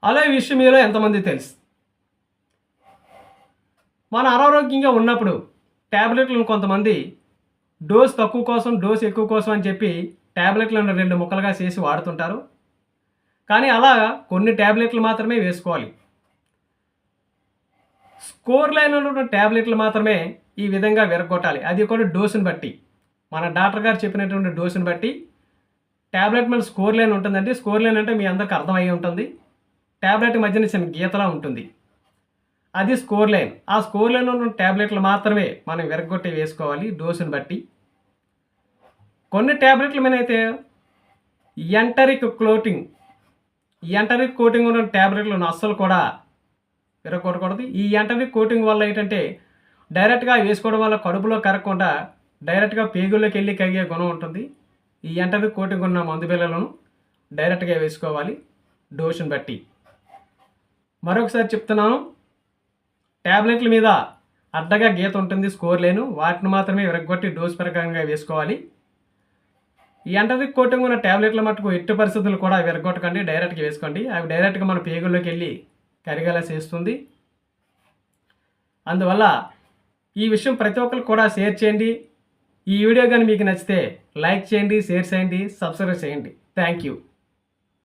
అలా ఈ విషయం మీలో ఎంతమందికి తెలుసు? మన అనారోగ్యంగా ఉన్నప్పుడు టాబ్లెట్లను కొంతమంది డోస్ తక్కువ కోసం, డోస్ ఎక్కువ కోసం అని చెప్పి టాబ్లెట్లను 2 ముక్కలుగా చేసి వాడుతుంటారు. కానీ అలా కొన్ని టాబ్లెట్లు మాత్రమే వేసుకోవాలి. స్కోర్ లేనటువంటి టాబ్లెట్లు మాత్రమే ఈ విధంగా విరగ్గొట్టాలి. అది కూడా డోసుని బట్టి. మన డాక్టర్ గారు చెప్పినటువంటి డోసుని బట్టి టాబ్లెట్ మీద స్కోర్ లైన్ ఉంటుందండి. స్కోర్ లైన్ అంటే మీ అందరికి అర్థమయ్యి ఉంటుంది. టాబ్లెట్ మధ్యన చిన్న గీతలా ఉంటుంది. అది స్కోర్ లైన్. ఆ స్కోర్ లైన్ ఉన్న టాబ్లెట్లు మాత్రమే మనం విరగ్గొట్టి వేసుకోవాలి డోసుని బట్టి. కొన్ని టాబ్లెట్ల మీదైతే ఎంటరిక్ కోటింగ్ ఉన్న టాబ్లెట్లను అస్సలు కూడా విరగొట్టకూడదు. ఈ ఎంటరిక్ కోటింగ్ వల్ల ఏంటంటే డైరెక్ట్గా వేసుకోవడం వల్ల కడుపులో కరగకుండా డైరెక్ట్గా పేగుల్లోకి వెళ్ళి కరిగే గుణం ఉంటుంది. ఈ ఎంటరిక్ కోటింగ్ ఉన్న మందు బిళ్ళలను డైరెక్ట్గా వేసుకోవాలి డోసుని బట్టి. మరొకసారి చెప్తున్నాను, టాబ్లెట్ల మీద అడ్డగా గీత ఉంటుంది, స్కోర్ లేను, వాటిని మాత్రమే విరగ్గొట్టి డోస్ ప్రకారంగా వేసుకోవాలి. ఈ ఎంటరిక్ కోటింగ్ ఉన్న టాబ్లెట్ల మట్టుకు ఎట్టి పరిస్థితులు కూడా విరగొట్టకండి, డైరెక్ట్గా వేసుకోండి. అవి డైరెక్ట్గా మన పేగుల్లోకి వెళ్ళి కరిగేలా చేస్తుంది. అందువల్ల ఈ విషయం ప్రతి ఒక్కరికి కూడా షేర్ చేయండి. ఈ వీడియో కానీ మీకు నచ్చితే లైక్ చేయండి, షేర్ చేయండి, సబ్స్క్రైబ్ చేయండి. Thank you.